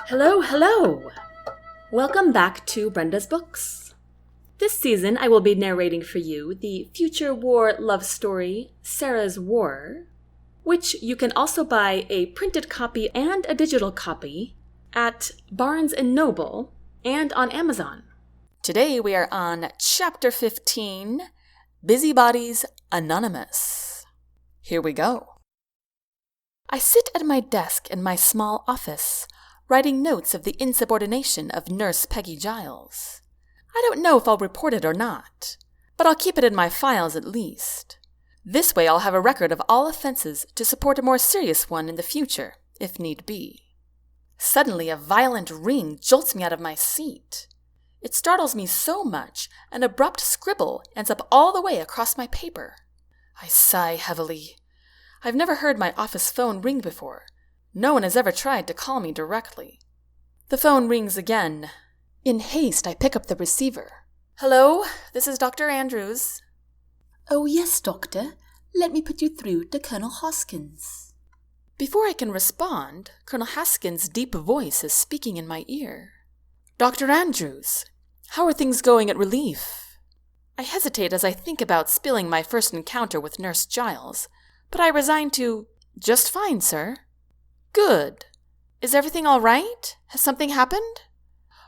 Hello, hello! Welcome back to Brenda's Books. This season I will be narrating for you the future war love story, Sara's War, which you can also buy a printed copy and a digital copy at Barnes & Noble and on Amazon. Today we are on Chapter 15, Busybodies Anonymous. Here we go. I sit at my desk in my small office, writing notes of the insubordination of Nurse Peggy Giles. I don't know if I'll report it or not, but I'll keep it in my files at least. This way I'll have a record of all offenses to support a more serious one in the future, if need be. Suddenly a violent ring jolts me out of my seat. It startles me so much, an abrupt scribble ends up all the way across my paper. I sigh heavily. I've never heard my office phone ring before. No one has ever tried to call me directly. The phone rings again. In haste, I pick up the receiver. Hello, this is Dr. Andrews. Oh, yes, Doctor. Let me put you through to Colonel Hoskins. Before I can respond, Colonel Haskins' deep voice is speaking in my ear. Dr. Andrews, how are things going at Relief? I hesitate as I think about spilling my first encounter with Nurse Giles, but I resign to, just fine, sir. Good. Is everything all right? Has something happened?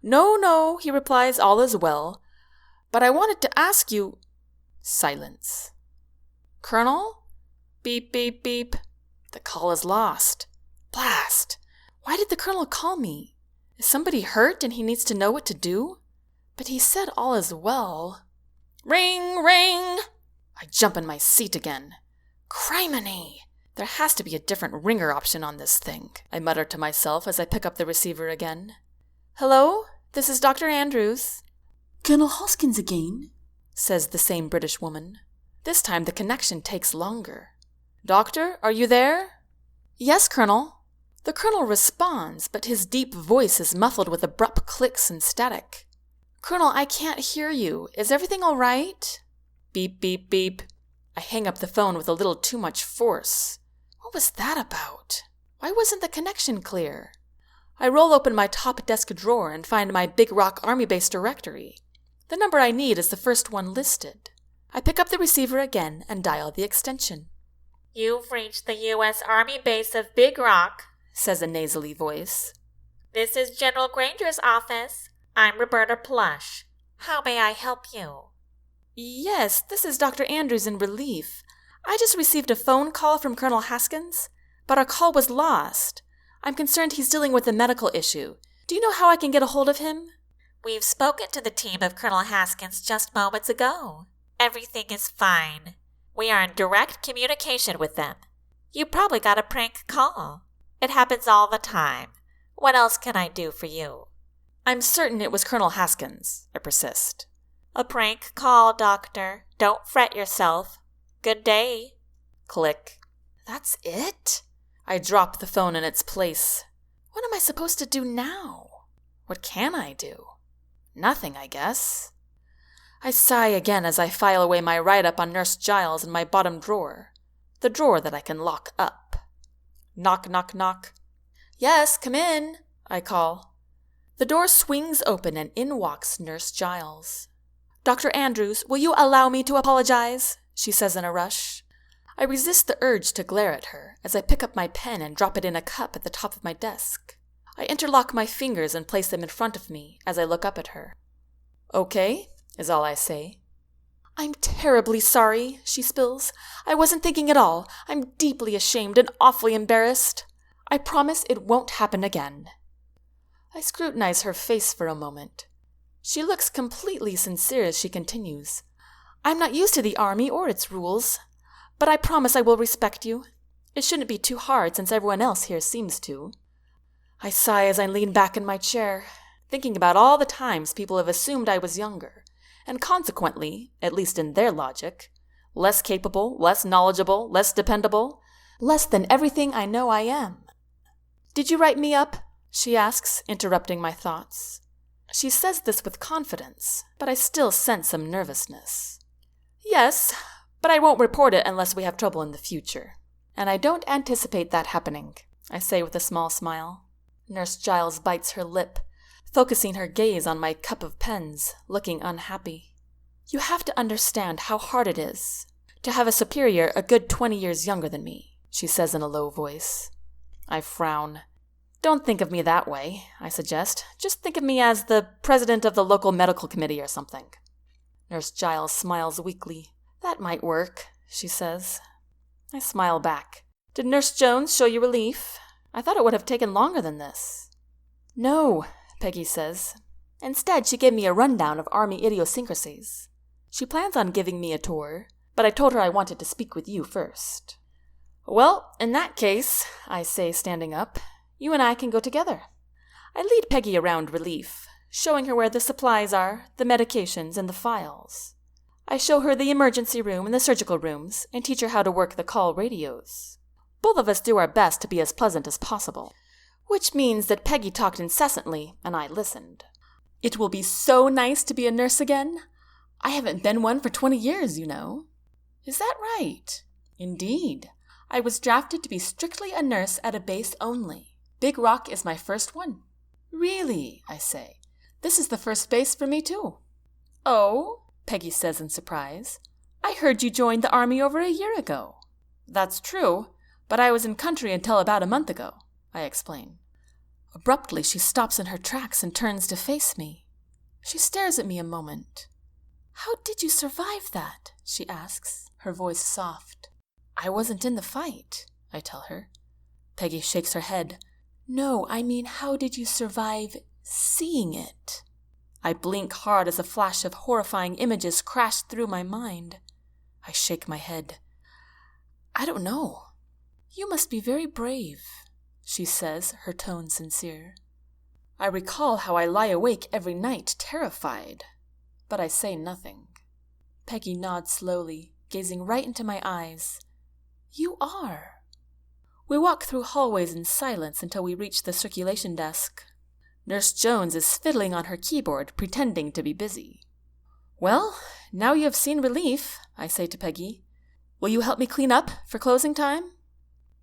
No, he replies, all is well. But I wanted to ask you... Silence. Colonel? Beep, beep, beep. The call is lost. Blast! Why did the Colonel call me? Is somebody hurt and he needs to know what to do? But he said all is well. Ring, ring! I jump in my seat again. Criminy! There has to be a different ringer option on this thing, I mutter to myself as I pick up the receiver again. Hello, this is Dr. Andrews. Colonel Hoskins again, says the same British woman. This time the connection takes longer. Doctor, are you there? Yes, Colonel. The Colonel responds, but his deep voice is muffled with abrupt clicks and static. Colonel, I can't hear you. Is everything all right? Beep, beep, beep. I hang up the phone with a little too much force. What was that about? Why wasn't the connection clear? I roll open my top desk drawer and find my Big Rock Army Base directory. The number I need is the first one listed. I pick up the receiver again and dial the extension. You've reached the U.S. Army Base of Big Rock, says a nasally voice. This is General Granger's office. I'm Roberta Plush. How may I help you? Yes, this is Dr. Andrews in Relief. I just received a phone call from Colonel Haskins, but our call was lost. I'm concerned he's dealing with a medical issue. Do you know how I can get a hold of him? We've spoken to the team of Colonel Haskins just moments ago. Everything is fine. We are in direct communication with them. You probably got a prank call. It happens all the time. What else can I do for you? I'm certain it was Colonel Haskins, I persist. A prank call, Doctor. Don't fret yourself. Good day. Click. That's it? I drop the phone in its place. What am I supposed to do now? What can I do? Nothing, I guess. I sigh again as I file away my write-up on Nurse Giles in my bottom drawer, the drawer that I can lock up. Knock, knock, knock. Yes, come in, I call. The door swings open and in walks Nurse Giles. Dr. Andrews, will you allow me to apologize? She says in a rush. I resist the urge to glare at her as I pick up my pen and drop it in a cup at the top of my desk. I interlock my fingers and place them in front of me as I look up at her. Okay, is all I say. I'm terribly sorry, she spills. I wasn't thinking at all. I'm deeply ashamed and awfully embarrassed. I promise it won't happen again. I scrutinize her face for a moment. She looks completely sincere as she continues. I'm not used to the army or its rules, but I promise I will respect you. It shouldn't be too hard since everyone else here seems to. I sigh as I lean back in my chair, thinking about all the times people have assumed I was younger, and consequently, at least in their logic, less capable, less knowledgeable, less dependable, less than everything I know I am. Did you write me up? She asks, interrupting my thoughts. She says this with confidence, but I still sense some nervousness. Yes, but I won't report it unless we have trouble in the future. And I don't anticipate that happening, I say with a small smile. Nurse Giles bites her lip, focusing her gaze on my cup of pens, looking unhappy. You have to understand how hard it is to have a superior a good 20 years younger than me, she says in a low voice. I frown. Don't think of me that way, I suggest. Just think of me as the president of the local medical committee or something. Nurse Giles smiles weakly. That might work, she says. I smile back. Did Nurse Jones show you relief? I thought it would have taken longer than this. No, Peggy says. Instead, she gave me a rundown of Army idiosyncrasies. She plans on giving me a tour, but I told her I wanted to speak with you first. Well, in that case, I say, standing up, you and I can go together. I lead Peggy around relief, showing her where the supplies are, the medications, and the files. I show her the emergency room and the surgical rooms, and teach her how to work the call radios. Both of us do our best to be as pleasant as possible, which means that Peggy talked incessantly, and I listened. It will be so nice to be a nurse again. I haven't been one for 20 years, you know. Is that right? Indeed. I was drafted to be strictly a nurse at a base only. Big Rock is my first one. Really, I say. This is the first base for me, too. Oh, Peggy says in surprise. I heard you joined the Army over a year ago. That's true, but I was in country until about a month ago, I explain. Abruptly, she stops in her tracks and turns to face me. She stares at me a moment. How did you survive that? She asks, her voice soft. I wasn't in the fight, I tell her. Peggy shakes her head. No, I mean, how did you survive seeing it? I blink hard as a flash of horrifying images crash through my mind. I shake my head. I don't know. You must be very brave, she says, her tone sincere. I recall how I lie awake every night, terrified, but I say nothing. Peggy nods slowly, gazing right into my eyes. You are. We walk through hallways in silence until we reach the circulation desk. Nurse Jones is fiddling on her keyboard, pretending to be busy. Well, now you have seen relief, I say to Peggy. Will you help me clean up for closing time?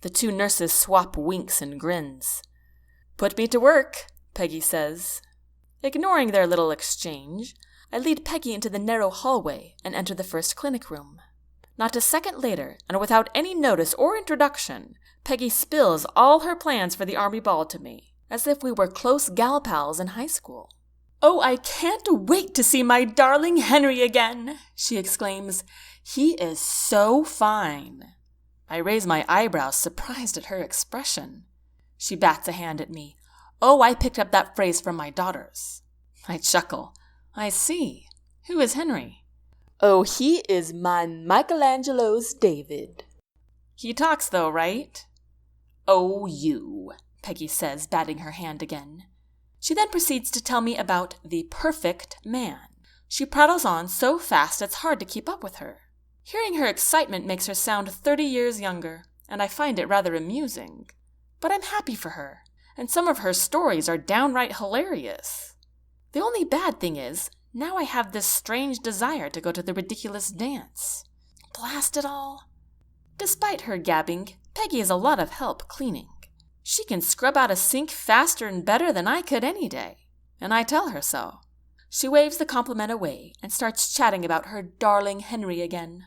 The two nurses swap winks and grins. Put me to work, Peggy says. Ignoring their little exchange, I lead Peggy into the narrow hallway and enter the first clinic room. Not a second later, and without any notice or introduction, Peggy spills all her plans for the Army ball to me, as if we were close gal pals in high school. Oh, I can't wait to see my darling Henry again, she exclaims. He is so fine. I raise my eyebrows, surprised at her expression. She bats a hand at me. Oh, I picked up that phrase from my daughters. I chuckle. I see. Who is Henry? Oh, he is my Michelangelo's David. He talks though, right? Oh, you, Peggy says, batting her hand again. She then proceeds to tell me about the perfect man. She prattles on so fast it's hard to keep up with her. Hearing her excitement makes her sound 30 years younger, and I find it rather amusing. But I'm happy for her, and some of her stories are downright hilarious. The only bad thing is, now I have this strange desire to go to the ridiculous dance. Blast it all. Despite her gabbing, Peggy is a lot of help cleaning. She can scrub out a sink faster and better than I could any day, and I tell her so. She waves the compliment away and starts chatting about her darling Henry again.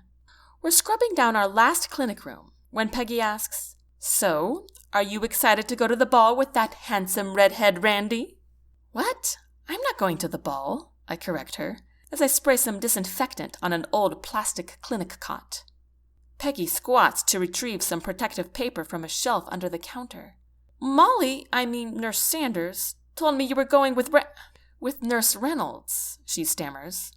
We're scrubbing down our last clinic room when Peggy asks, So, are you excited to go to the ball with that handsome redhead Randy? What? I'm not going to the ball, I correct her, as I spray some disinfectant on an old plastic clinic cot. Peggy squats to retrieve some protective paper from a shelf under the counter. Nurse Sanders, told me you were going with Nurse Reynolds, she stammers.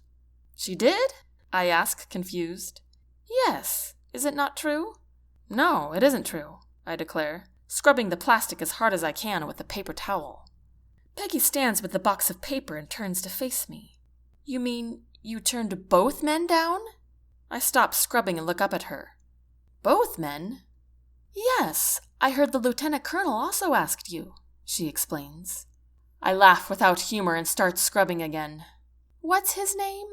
She did? I ask, confused. Yes, is it not true? No, it isn't true, I declare, scrubbing the plastic as hard as I can with a paper towel. Peggy stands with the box of paper and turns to face me. You mean you turned both men down? I stop scrubbing and look up at her. Both men? Yes, I heard the lieutenant colonel also asked you, she explains. I laugh without humor and start scrubbing again. What's his name?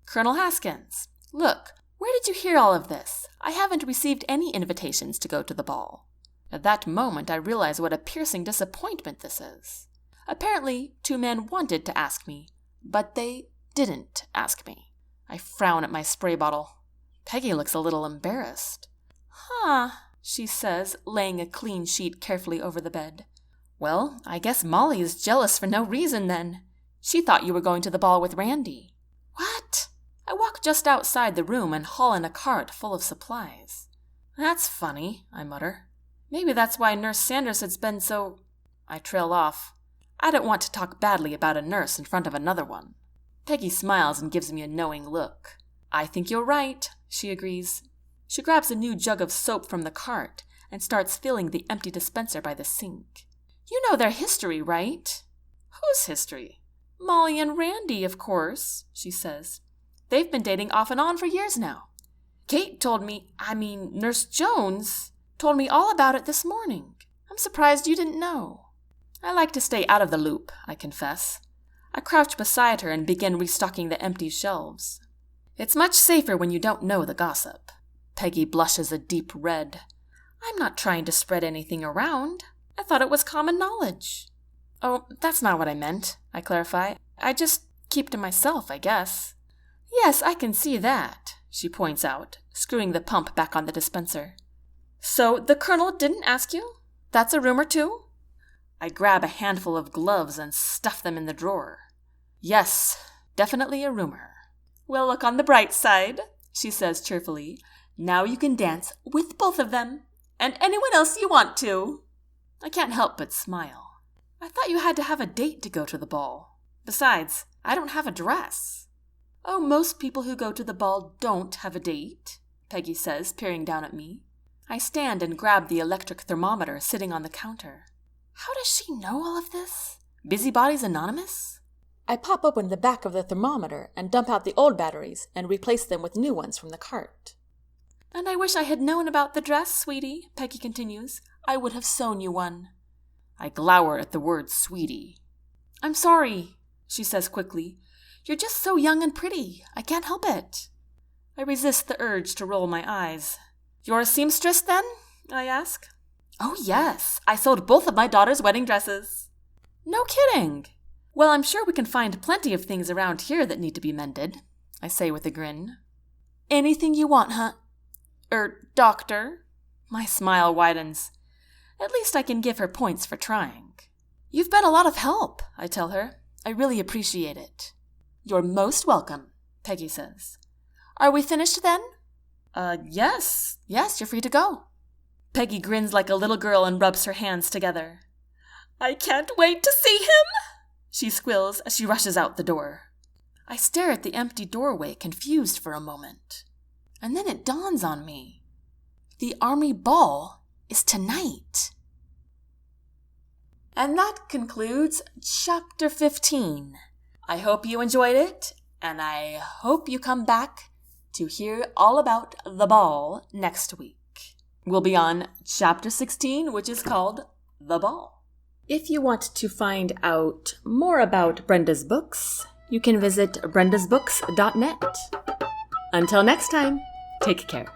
Colonel Haskins. Look, where did you hear all of this? I haven't received any invitations to go to the ball. At that moment, I realize what a piercing disappointment this is. Apparently, 2 men wanted to ask me, but they didn't ask me. I frown at my spray bottle. Peggy looks a little embarrassed. Huh, she says, laying a clean sheet carefully over the bed. Well, I guess Molly is jealous for no reason then. She thought you were going to the ball with Randy. What? I walk just outside the room and haul in a cart full of supplies. That's funny, I mutter. Maybe that's why Nurse Sanders has been so... I trail off. I don't want to talk badly about a nurse in front of another one. Peggy smiles and gives me a knowing look. I think you're right, she agrees. She grabs a new jug of soap from the cart and starts filling the empty dispenser by the sink. You know their history, right? Whose history? Molly and Randy, of course, she says. They've been dating off and on for years now. Kate told me, Nurse Jones told me all about it this morning. I'm surprised you didn't know. I like to stay out of the loop, I confess. I crouch beside her and begin restocking the empty shelves. It's much safer when you don't know the gossip. Peggy blushes a deep red. I'm not trying to spread anything around. I thought it was common knowledge. Oh, that's not what I meant, I clarify. I just keep to myself, I guess. Yes, I can see that, she points out, screwing the pump back on the dispenser. So the Colonel didn't ask you? That's a rumor too? I grab a handful of gloves and stuff them in the drawer. Yes, definitely a rumor. Well, look on the bright side, she says cheerfully. Now you can dance with both of them, and anyone else you want to. I can't help but smile. I thought you had to have a date to go to the ball. Besides, I don't have a dress. Oh, most people who go to the ball don't have a date, Peggy says, peering down at me. I stand and grab the electric thermometer sitting on the counter. How does she know all of this? Busybodies Anonymous? I pop open the back of the thermometer and dump out the old batteries and replace them with new ones from the cart. And I wish I had known about the dress, sweetie, Peggy continues. I would have sewn you one. I glower at the word sweetie. I'm sorry, she says quickly. You're just so young and pretty. I can't help it. I resist the urge to roll my eyes. You're a seamstress, then? I ask. Oh, yes. I sewed both of my daughter's wedding dresses. No kidding. Well, I'm sure we can find plenty of things around here that need to be mended, I say with a grin. Anything you want, huh? Doctor? My smile widens. At least I can give her points for trying. You've been a lot of help, I tell her. I really appreciate it. You're most welcome, Peggy says. Are we finished then? Yes. Yes, you're free to go. Peggy grins like a little girl and rubs her hands together. I can't wait to see him, she squeals as she rushes out the door. I stare at the empty doorway, confused for a moment. And then it dawns on me. The Army Ball is tonight. And that concludes Chapter 15. I hope you enjoyed it, and I hope you come back to hear all about the ball next week. We'll be on Chapter 16, which is called The Ball. If you want to find out more about Brenda's books, you can visit brendasbooks.net. Until next time, take care.